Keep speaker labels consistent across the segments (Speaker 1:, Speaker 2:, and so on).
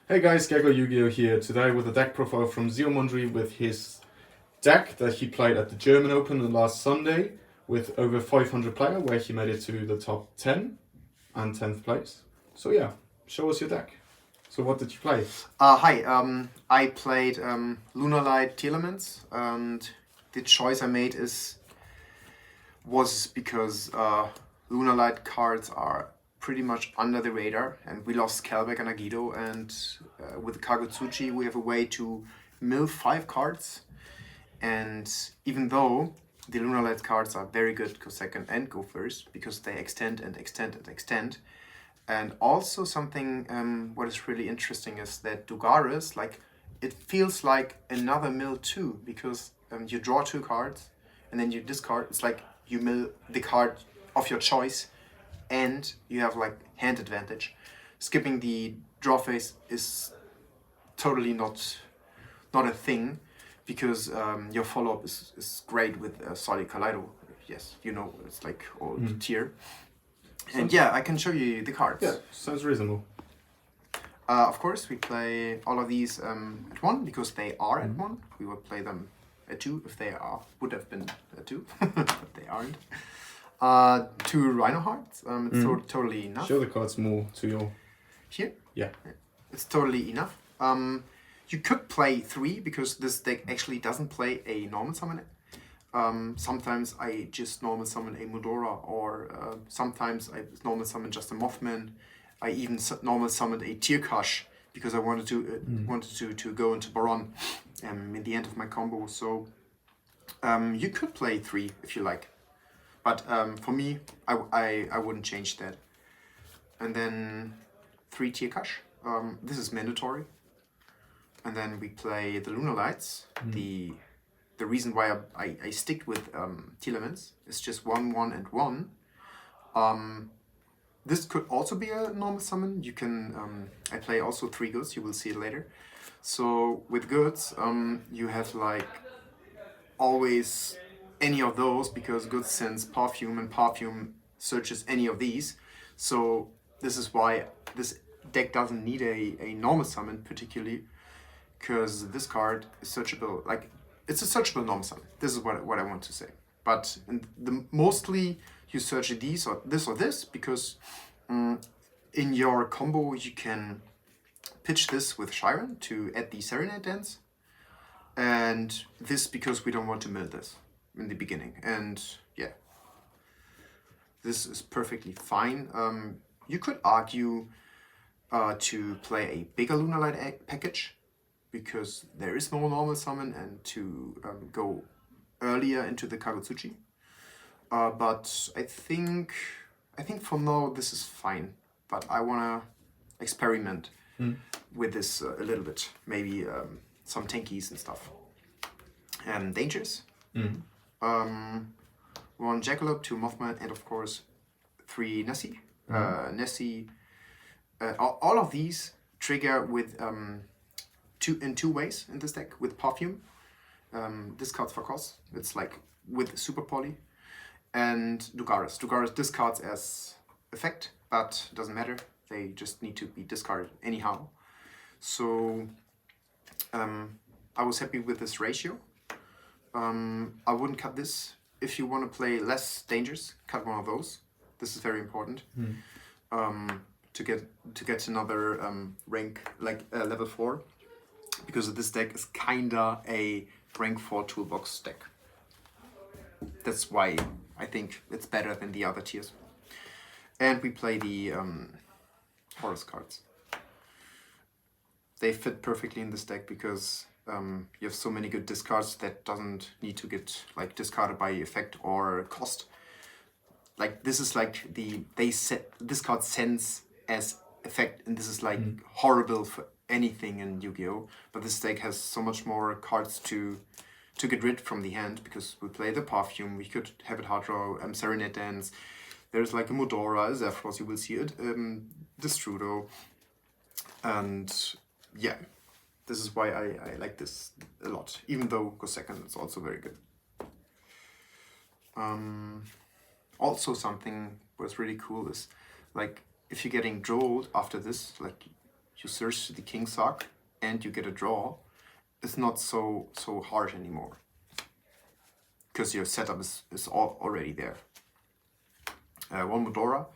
Speaker 1: Hey guys, Gecko Yu-Gi-Oh here today with a deck profile from Zio Mundry with his deck that he played at the German Open last Sunday with over 500 player where he made it to the top 10 and 10th place. So yeah, show us your deck. So what did you play?
Speaker 2: Hi, I played Lunalight Tearlaments, and the choice I made was because Lunalight cards are pretty much under the radar, and we lost Kelbeck and Agido, and with Kagutsuchi we have a way to mill 5 cards, and even though the Lunalight cards are very good go second and go first, because they extend and extend and extend. And also something, what is really interesting is that Dugaris, like, it feels like another mill too, because you draw 2 cards, and then you discard. It's like you mill the card of your choice, and you have like hand advantage. Skipping the draw phase is totally not a thing, because your follow-up is great with Solid Kaleido. Yes, you know, it's like old tier. And yeah, I can show you the cards.
Speaker 1: Yeah, sounds reasonable.
Speaker 2: Of course, we play all of these at 1 because they are at 1. We would play them at 2 if they would have been at 2, but they aren't. 2 Rhino Hearts. It's totally enough.
Speaker 1: Show the cards more to your...
Speaker 2: Here?
Speaker 1: Yeah.
Speaker 2: It's totally enough. You could play 3 because this deck actually doesn't play a normal summon. Sometimes I just normal summon a Mudora, or sometimes I normal summon just a Mothman. I even normal summoned a Tearkush because I wanted to go into Baron in the end of my combo. So you could play 3 if you like, but for me, I wouldn't change that. And then 3 Tearkush. This is mandatory. And then we play the Lunalights. The reason why I stick with Tearlaments is just 1, 1, and 1. This could also be a normal summon. You can, I play also 3 goods, you will see it later. So with goods, you have like always any of those, because goods sends perfume and perfume searches any of these. So this is why this deck doesn't need a normal summon particularly, because this card is searchable, like, it's a searchable normal summon. This is what I want to say. But mostly you search these or this because in your combo you can pitch this with Chiron to add the Serenade Dance, and this because we don't want to mill this in the beginning. And yeah, this is perfectly fine. You could argue to play a bigger Lunalight package, because there is no normal summon, and to go earlier into the Kagutsuchi. But I think for now this is fine. But I wanna experiment with this a little bit. Maybe some tankies and stuff. Dangers. 1 Jackalope, 2 Mothman, and of course 3 Nessie. Nessie. All of these trigger with in 2 ways in this deck with perfume. Discards for cost. It's like with super poly. And Dugaris. Dugaris discards as effect, but doesn't matter. They just need to be discarded anyhow. So I was happy with this ratio. I wouldn't cut this. If you want to play less dangers, cut one of those. This is very important. To get another rank, like level 4. Because this deck is kinda a rank 4 toolbox deck. That's why I think it's better than the other tiers. And we play the Horus cards. They fit perfectly in this deck because you have so many good discards that doesn't need to get like discarded by effect or cost. Like this is like this card sends as effect, and this is like horrible for anything in Yu-Gi-Oh! But this deck has so much more cards to get rid from the hand, because we play the perfume, we could have it hard draw, Serenade Dance, there's like a Mudora, a Zephyros, you will see it, Destrudo, and yeah, this is why I like this a lot, even though Go Second is also very good. Also something was really cool is, like, if you're getting drolled after this, like, you search the king suck, and you get a draw, it's not so hard anymore. Because your setup is already there. One Modora.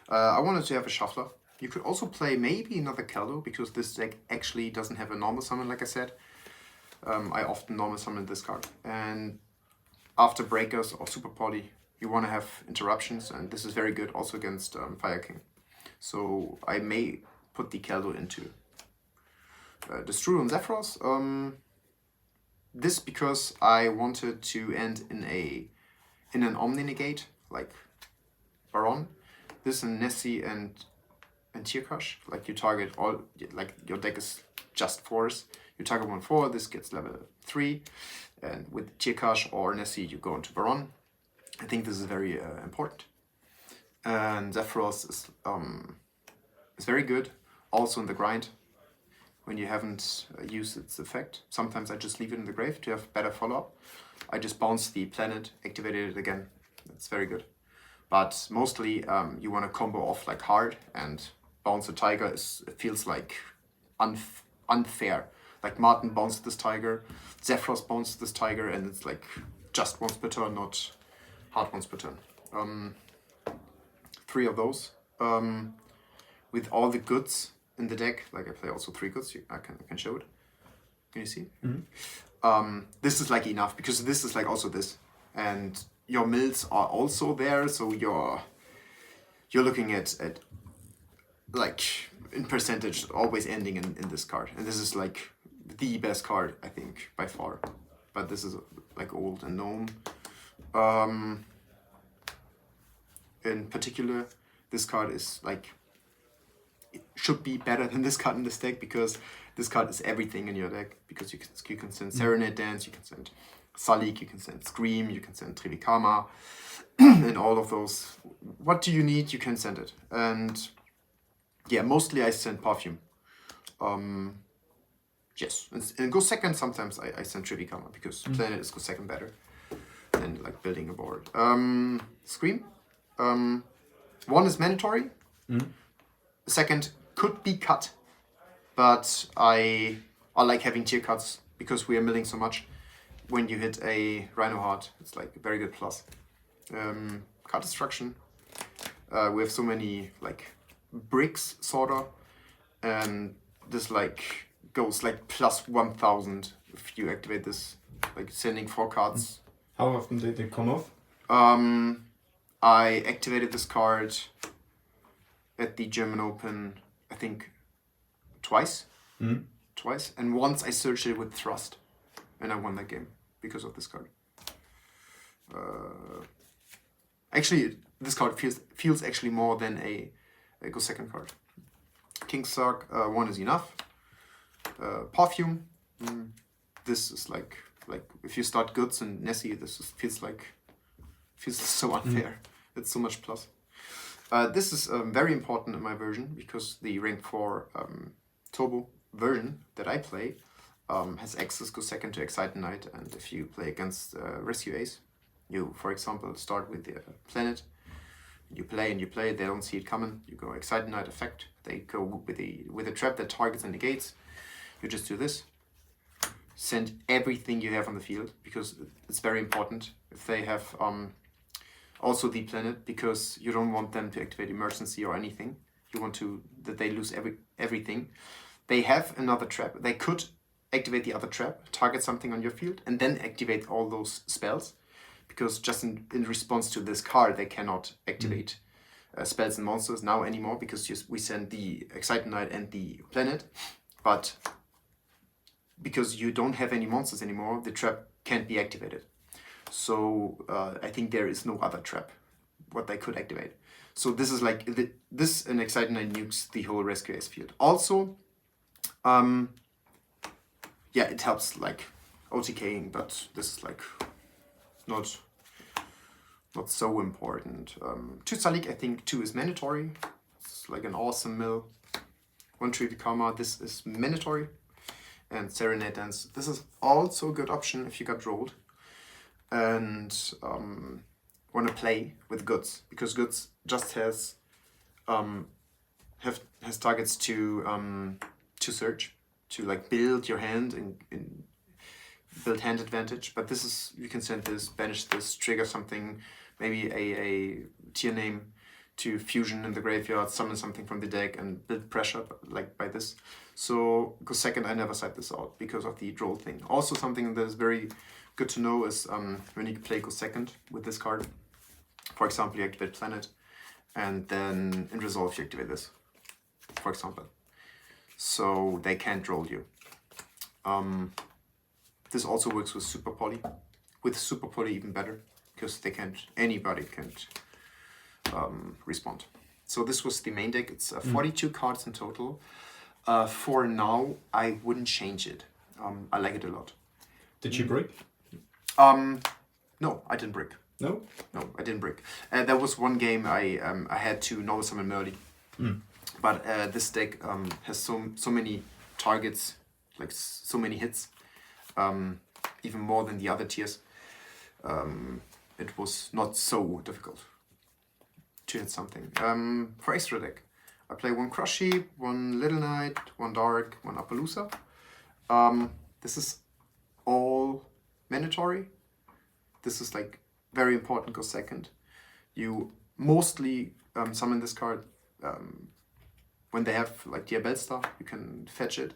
Speaker 2: I wanted to have a shuffler. You could also play maybe another Caldo, because this deck actually doesn't have a normal summon, like I said. I often normal summon this card. And after Breakers or Super Poly, you want to have interruptions, and this is very good also against Fire King. So I may put the Caldo into Destroy on Zephyros. This because I wanted to end in an Omni Negate, like Baron. This and Nessie and Tearcrush. Like you target all, like your deck is just force. You target 1/4, this gets level 3. And with Tearcrush or Nessie, you go into Baron. I think this is very important. And Zephyros is very good, also in the grind, when you haven't used its effect. Sometimes I just leave it in the grave to have better follow-up. I just bounce the planet, activated it again. That's very good. But mostly you want to combo off like hard, and bounce a tiger it feels like unfair. Like Martin bounced this tiger, Zephyros bounced this tiger, and it's like just once per turn, not hard once per turn. 3 of those. With all the goods in the deck, like I play also 3 goods, I can show it. Can you see? Mm-hmm. This is like enough, because this is like also this. And your mills are also there, so you're looking at like in percentage always ending in this card. And this is like the best card, I think, by far. But this is like old and known. In particular, this card is like, it should be better than this card in this deck, because this card is everything in your deck. Because you can send Serenade Dance, you can send Salik, you can send Scream, you can send Trivikama, and all of those. What do you need, you can send it. And yeah, mostly I send Perfume. Yes, and go second sometimes I send Trivikama, because Planet is go second better than like building a board. Scream. 1 is mandatory. Second could be cut, but I like having tier cuts, because we are milling so much. When you hit a Rhino Heart, it's like a very good plus. Card destruction. We have so many like bricks, sorta, and this like goes like plus 1000 if you activate this, like sending 4 cards.
Speaker 1: How often did they come off?
Speaker 2: I activated this card at the German Open, I think twice. Twice. And once I searched it with Thrust, and I won that game because of this card. Actually, this card feels actually more than a go second card. King Suck, 1 is enough. Perfume. This is like if you start goods and Nessie, this feels so unfair. It's so much plus. This is very important in my version, because the rank 4 Turbo version that I play has access go second to Excite Knight, and if you play against Rescue Ace, you, for example, start with the planet, you play, they don't see it coming, you go Excite Knight effect, they go with a trap that targets and negates, you just do this, send everything you have on the field, because it's very important. If they have also the planet, because you don't want them to activate emergency or anything, you want that they lose everything. They have another trap, they could activate the other trap, target something on your field, and then activate all those spells, because just in response to this card they cannot activate spells and monsters now anymore, because we send the Excite Knight and the planet, but because you don't have any monsters anymore, the trap can't be activated. So I think there is no other trap what they could activate. So this is like this and Excite Knight nukes the whole Rescue Ace field. Also, yeah, it helps like OTKing, but this is like not so important. 2 Salik, I think 2 is mandatory. It's like an awesome mill. 1 Trivikama, this is mandatory. And Serenade Dance, this is also a good option if you got rolled and want to play with goods, because goods just has has targets to search, to like build your hand and build hand advantage. But this is, you can send this, banish this, trigger something, maybe a tier name to fusion in the graveyard, summon something from the deck and build pressure like by this. So go second, I never side this out because of the draw thing. Also something that is very good to know is when you play go second with this card, for example, you activate Planet, and then in Resolve you activate this, for example. So they can't roll you. This also works with Super Poly. With Super Poly even better, because they can't, anybody can't respond. So this was the main deck. It's 42 cards in total. For now, I wouldn't change it. I like it a lot.
Speaker 1: Did you break?
Speaker 2: No, I didn't break.
Speaker 1: No?
Speaker 2: No, I didn't break. There was one game I had to normal summon Merly. But this deck has so many targets, like so many hits, even more than the other tiers. It was not so difficult to hit something. For extra deck, I play one Crush Sheep, one Little Knight, one Dark, one Appaloosa. This is all mandatory. This is like very important, go second. You mostly summon this card when they have like the Bellstar, you can fetch it.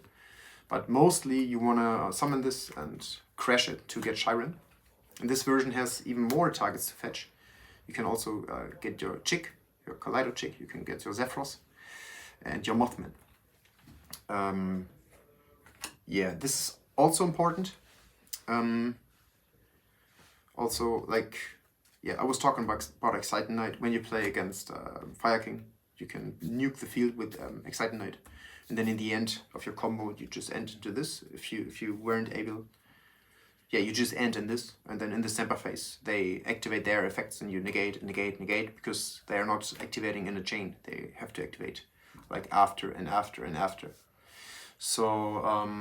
Speaker 2: But mostly you wanna summon this and crash it to get Chiron. And this version has even more targets to fetch. You can also get your Chick, your Kaleido Chick, you can get your Zephyros and your Mothman. Yeah, this is also important. Also, like, yeah, I was talking about Excite Knight. When you play against Fire King, you can nuke the field with Excite Knight. And then in the end of your combo, you just end into this. If you weren't able, yeah, you just end in this. And then in the Semper phase, they activate their effects and you negate, negate, negate, because they are not activating in a chain. They have to activate like after and after and after. So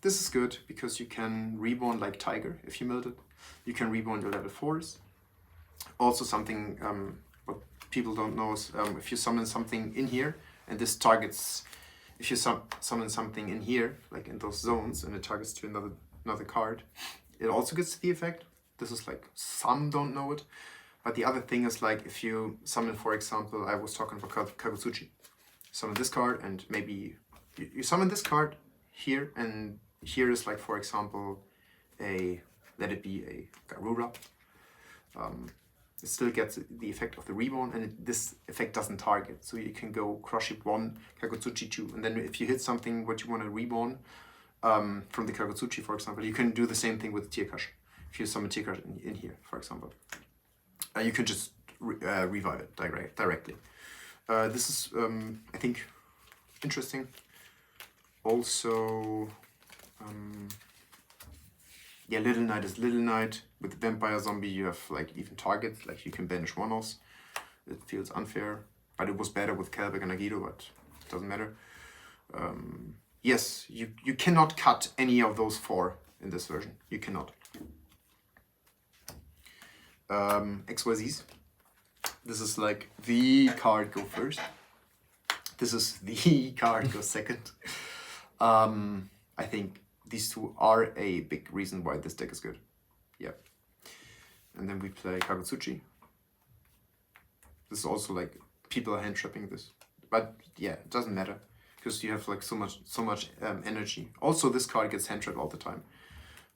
Speaker 2: this is good because you can reborn like Tiger if you milled it. You can reborn your level 4s. Also something what people don't know is if you summon something in here and this targets, if you summon something in here, like in those zones, and it targets to another card, it also gets the effect. This is like, some don't know it. But the other thing is like if you summon, for example, I was talking about Kagutsuchi. Summon this card and maybe you summon this card here, and here is like, for example, let it be a Garura. It still gets the effect of the reborn, and this effect doesn't target. So you can go Crush It 1, Kagutsuchi 2, and then if you hit something what you want to reborn from the Kagutsuchi, for example, you can do the same thing with Tearkash. If you summon Tearkash in here, for example, you can just revive it directly. This is, I think, interesting. Also, yeah, Little Knight is Little Knight. With Vampire Zombie, you have like even targets, like you can banish one-offs. It feels unfair, but it was better with Kelbeck and Agido, but it doesn't matter. Yes, you cannot cut any of those 4 in this version. You cannot. XYZs. This is like the card go first. This is the card go second. I think these two are a big reason why this deck is good. Yeah. And then we play Kagutsuchi. This is also like, people are hand trapping this. But yeah, it doesn't matter. Because you have like so much energy. Also, this card gets hand trapped all the time.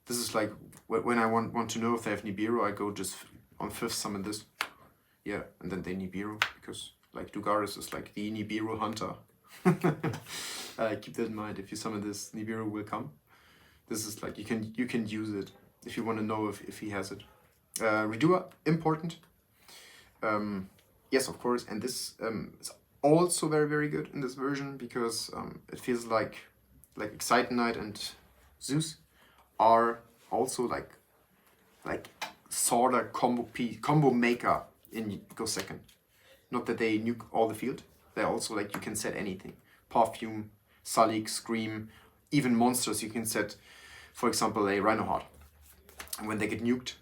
Speaker 2: This is like, when I want to know if they have Nibiru, I go just on 5th summon this. Yeah, and then they Nibiru. Because like Dugaris is like the Nibiru hunter. Keep that in mind. If you summon this, Nibiru will come. This is like, you can use it if you want to know if he has it. Redua, important. Yes, of course. And this is also very, very good in this version because it feels like Excite Knight and Zeus are also like sort of combo maker in Go Second. Not that they nuke all the field. They're also like, you can set anything. Perfume, Salik, Scream, even monsters you can set, for example, a Rhino Heart. And when they get nuked,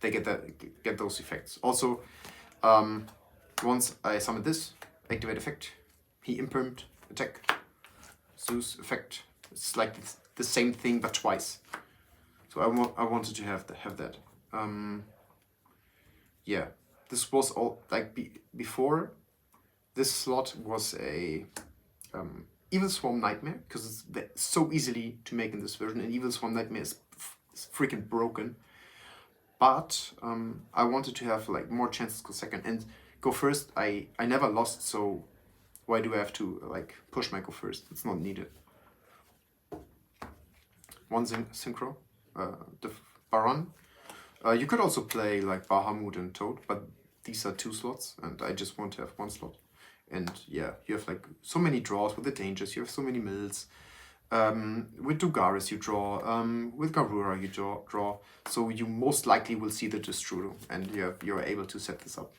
Speaker 2: they get those effects. Also, once I summon this, activate effect. He impermed attack. Zeus effect. It's like the same thing but twice. So I wanted to have that. Yeah, this was all like before. This slot was a Evil Swarm Nightmare because it's so easily to make in this version, and Evil Swarm Nightmare is freaking broken. But I wanted to have like more chances go second and go first. I never lost, so why do I have to like push my go first? It's not needed. One synchro, the Baron. You could also play like Bahamut and Toad, but these are 2 slots, and I just want to have 1 slot. And yeah, you have like so many draws with the dangers. You have so many mills. With Dugaris you draw. With Garura you draw. So you most likely will see the Destrudo, and you're able to set this up.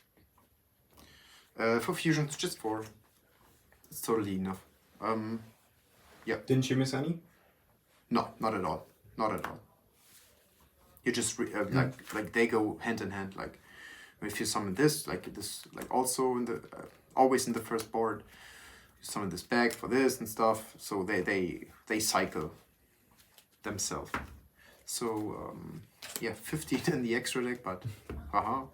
Speaker 2: For fusions, just 4. It's totally enough. Yeah.
Speaker 1: Didn't you miss any?
Speaker 2: No, not at all. Not at all. You just like they go hand in hand. Like if you summon this, like also in the always in the first board, you summon this back for this and stuff. So they cycle themselves. So yeah, 15 in the extra deck, but haha.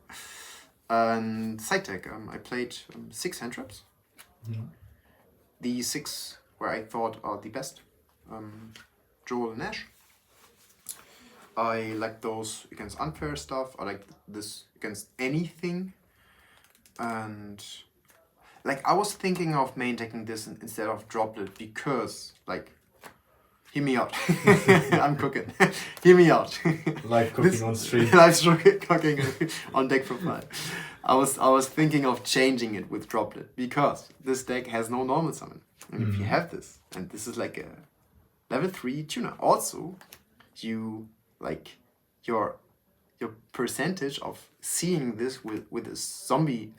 Speaker 2: And side deck, I played 6 hand traps. The 6 where I thought are the best. Joel and Ash. I like those against unfair stuff. I like this against anything. And like I was thinking of main decking this instead of Droplet because like hear me out. I'm cooking. Hear me out.
Speaker 1: Live cooking on stream.
Speaker 2: Live cooking on Deckprofile. I was thinking of changing it with Droplet because this deck has no normal summon. And if you have this, and this is like a level 3 tuner. Also, you like your percentage of seeing this with a zombie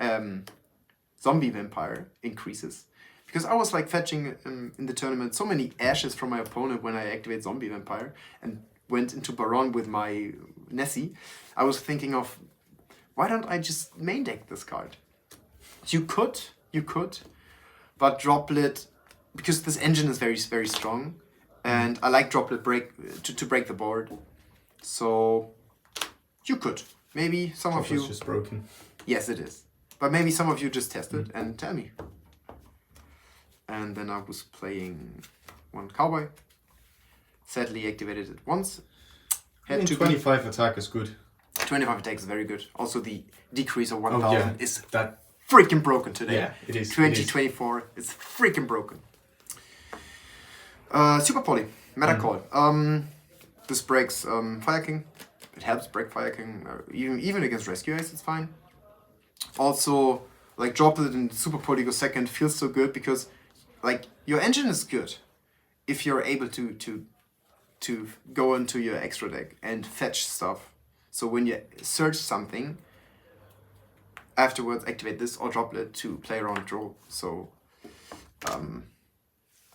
Speaker 2: vampire increases. Because I was like fetching in the tournament so many ashes from my opponent when I activate zombie vampire and went into Baron with my Nessie. I was thinking of why don't I just main deck this card? You could, but Droplet, because this engine is very, very strong. And I like Droplet to break the board. So you could. Maybe some of you...
Speaker 1: It's just broken.
Speaker 2: Yes, it is. But maybe some of you just test it and tell me. And then I was playing 1 Cowboy. Sadly activated it once.
Speaker 1: I mean, 25 attack is good.
Speaker 2: 25 attack is very good. Also the decrease of 1000 is
Speaker 1: that
Speaker 2: freaking broken today.
Speaker 1: Yeah, it is.
Speaker 2: 2024 is freaking broken. Super Poly, Meta Call. This breaks Fire King. It helps break Fire King. Even against Rescue Ace, it's fine. Also, like Droplet and Super Poly go second feels so good because, like, your engine is good if you're able to go into your extra deck and fetch stuff. So when you search something, afterwards activate this or Droplet to play around draw. So,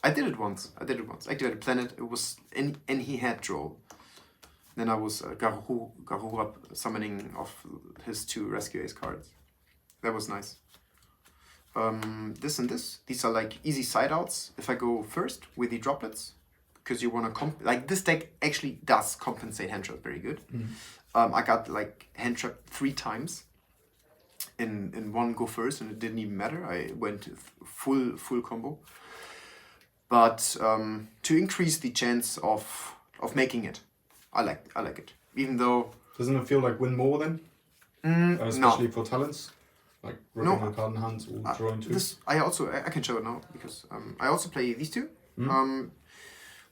Speaker 2: I did it once. Activated Planet. It was and he had draw. Then I was Garura summoning off his 2 Rescue Ace cards. That was nice. This and this. These are like easy side outs. If I go first with the Droplets, because you want to like this deck actually does compensate hand trap very good. I got like hand trap 3 times in one go first, and it didn't even matter. I went full combo. But to increase the chance of making it, I like it. Even though
Speaker 1: doesn't it feel like win more then? Especially for talents, like ripping a card in hand or drawing 2.
Speaker 2: This I can show it now because I also play these 2.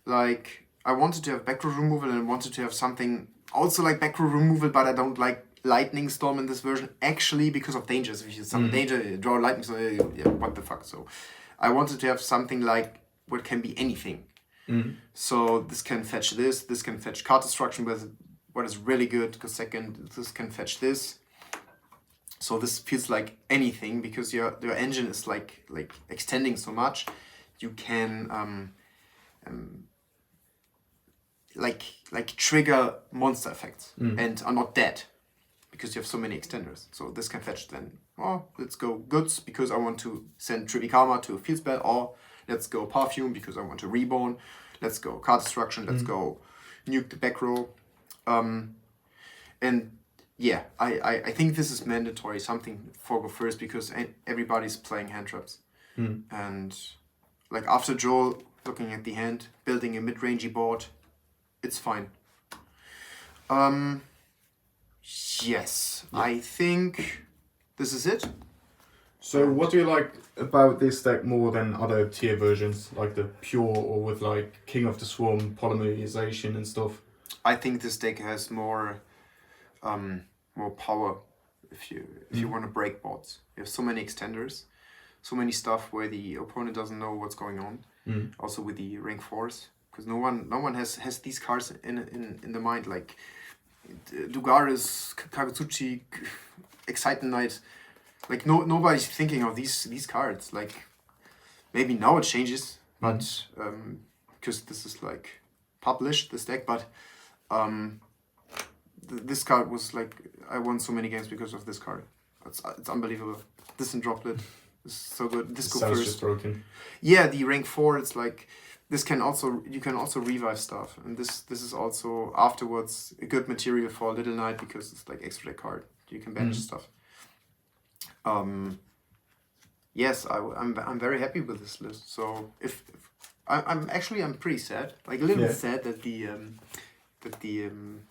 Speaker 2: Like I wanted to have back row removal and I wanted to have something also like back row removal, but I don't like Lightning Storm in this version actually because of dangers. If you summon danger, you draw Lightning Storm. Yeah, what the fuck? So I wanted to have something like what can be anything. So this can fetch this can fetch card destruction with what is really good, because second this can fetch this. So this feels like anything because your engine is like extending so much. You can like trigger monster effects and are not dead. because you have so many extenders. So this can fetch then, oh, let's go Goods because I want to send Tribikama to a field spell, or let's go Perfume because I want to Reborn. Let's go Card Destruction, let's go Nuke the back row. And yeah, I think this is mandatory, something for Go First, because everybody's playing hand traps. And like after draw, looking at the hand, building a mid-rangey board, it's fine. Yes, I think this is it.
Speaker 1: So what do you like about this deck more than other tier versions, like the pure or with like King of the Swarm polymerization and stuff?
Speaker 2: I think this deck has more power if you want to break boards. You have so many extenders, so many stuff where the opponent doesn't know what's going on. Also with the rank 4s, because no one has these cards in the mind, like Dugaris, Kagutsuchi, Excite Knight. Like nobody's thinking of these cards. Like maybe now it changes, but because this is like published, this deck, but this card was like, I won so many games because of this card. It's unbelievable. Distant Droplet is so good. This Go First.
Speaker 1: Just broken.
Speaker 2: Yeah, the rank 4. It's like you can also revive stuff, and this is also afterwards a good material for Little Knight because it's like extra deck card. You can banish stuff. Yes, I'm very happy with this list. So if I'm pretty sad, like a little bit sad that the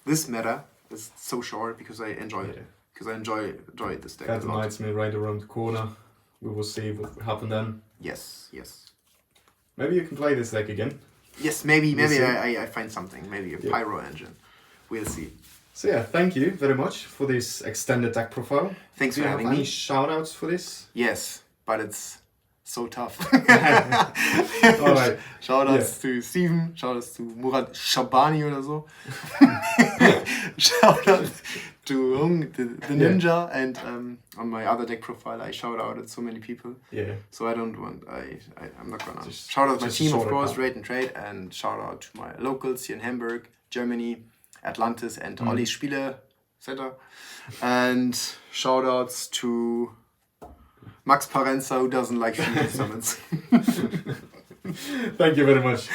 Speaker 2: this meta is so short because I enjoy it. Because I enjoy this deck.
Speaker 1: That reminds me right around the corner. We will see what will happen then.
Speaker 2: Yes.
Speaker 1: Maybe you can play this deck again.
Speaker 2: Yes, maybe I find something. Maybe a Pyro engine. We'll see.
Speaker 1: So yeah, thank you very much for this extended deck profile.
Speaker 2: Thanks for having me.
Speaker 1: Any shout-outs for this?
Speaker 2: Yes, but it's so tough.
Speaker 1: Alright.
Speaker 2: Shoutouts to Steven, shoutouts to Murad Shabani oder so. Shoutouts to Hung, the ninja, and on my other deck profile I shout out at so many people.
Speaker 1: Yeah.
Speaker 2: So I'm not gonna shout out my team, of course, Rate and Trade, and shout out to my locals here in Hamburg, Germany, Atlantis, and Olli Spiele Center. And shout outs to Max Parenza, who doesn't like female summons.
Speaker 1: Thank you very much.